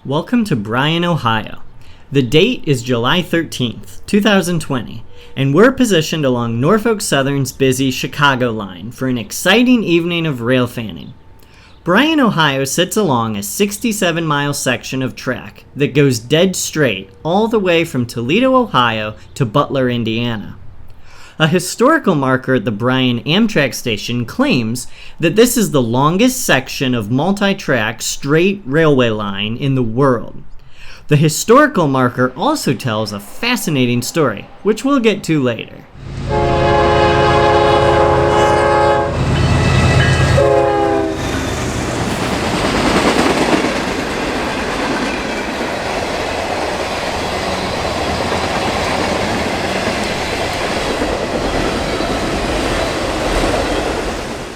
Welcome to Bryan, Ohio. The date is July 13th, 2020, and we're positioned along Norfolk Southern's busy Chicago line for an exciting evening of railfanning. Bryan, Ohio sits along a 67-mile section of track that goes dead straight all the way from Toledo, Ohio to Butler, Indiana. A historical marker at the Bryan Amtrak station claims that this is the longest section of multi-track straight railway line in the world. The historical marker also tells a fascinating story, which we'll get to later.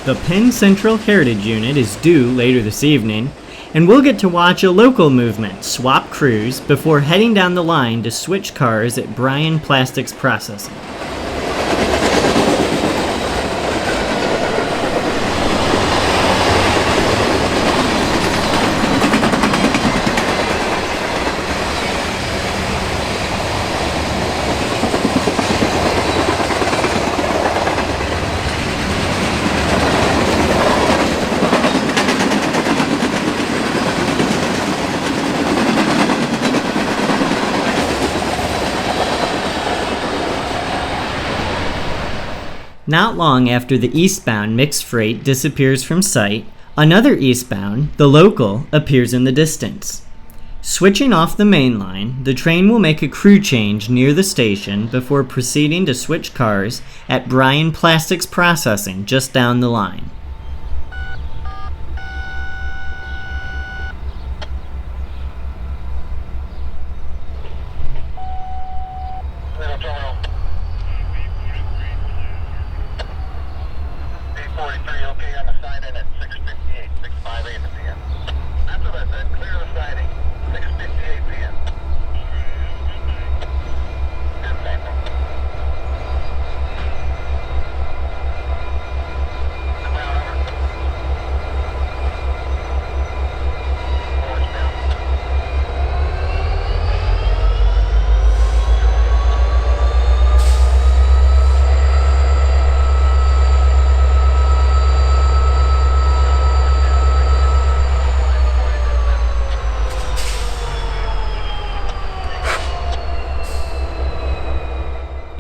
The Penn Central Heritage Unit is due later this evening, and we'll get to watch a local movement swap crews before heading down the line to switch cars at Bryan Plastics Processing. Not long after the eastbound mixed freight disappears from sight, another eastbound, the local, appears in the distance. Switching off the main line, the train will make a crew change near the station before proceeding to switch cars at Bryan Plastics Processing just down the line.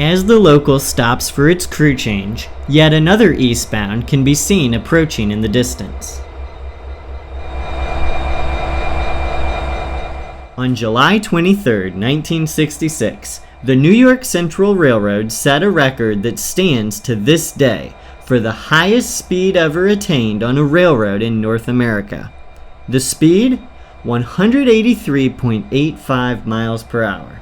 As the local stops for its crew change, yet another eastbound can be seen approaching in the distance. On July 23, 1966, the New York Central Railroad set a record that stands to this day for the highest speed ever attained on a railroad in North America. The speed? 183.85 miles per hour.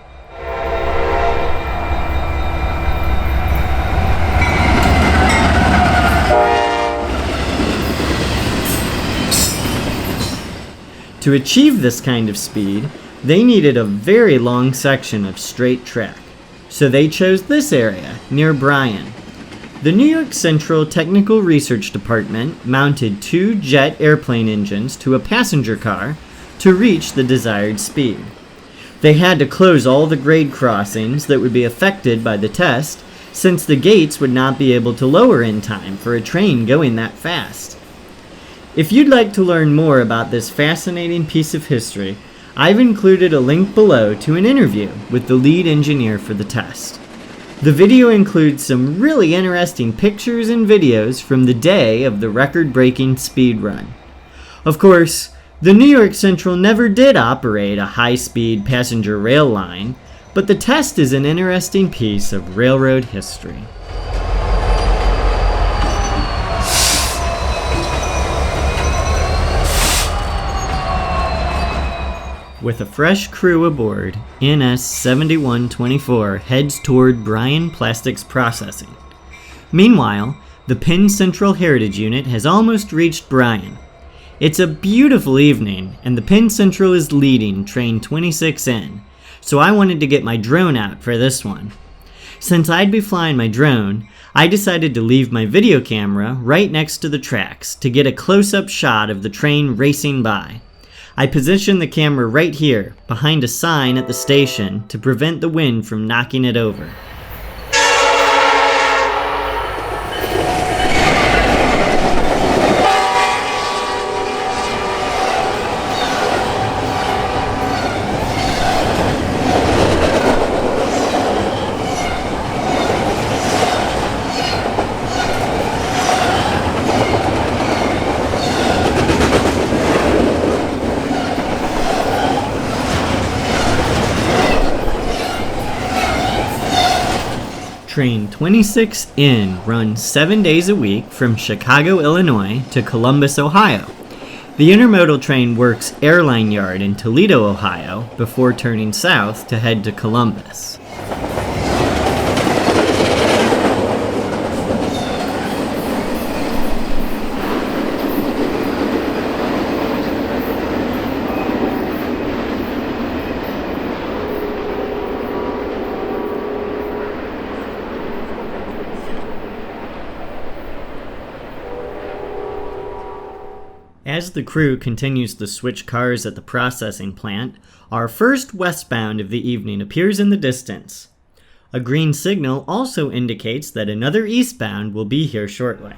To achieve this kind of speed, they needed a very long section of straight track, so they chose this area near Bryan. The New York Central Technical Research Department mounted 2 jet airplane engines to a passenger car to reach the desired speed. They had to close all the grade crossings that would be affected by the test, since the gates would not be able to lower in time for a train going that fast. If you'd like to learn more about this fascinating piece of history, I've included a link below to an interview with the lead engineer for the test. The video includes some really interesting pictures and videos from the day of the record-breaking speed run. Of course, the New York Central never did operate a high-speed passenger rail line, but the test is an interesting piece of railroad history. With a fresh crew aboard, NS 7124 heads toward Bryan Plastics Processing. Meanwhile, the Penn Central Heritage Unit has almost reached Bryan. It's a beautiful evening, and the Penn Central is leading train 26N, so I wanted to get my drone out for this one. Since I'd be flying my drone, I decided to leave my video camera right next to the tracks to get a close-up shot of the train racing by. I positioned the camera right here, behind a sign at the station, to prevent the wind from knocking it over. Train 26N runs 7 days a week from Chicago, Illinois to Columbus, Ohio. The intermodal train works Airline Yard in Toledo, Ohio, before turning south to head to Columbus. As the crew continues to switch cars at the processing plant, our first westbound of the evening appears in the distance. A green signal also indicates that another eastbound will be here shortly.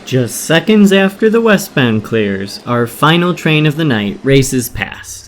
Just seconds after the westbound clears, our final train of the night races past.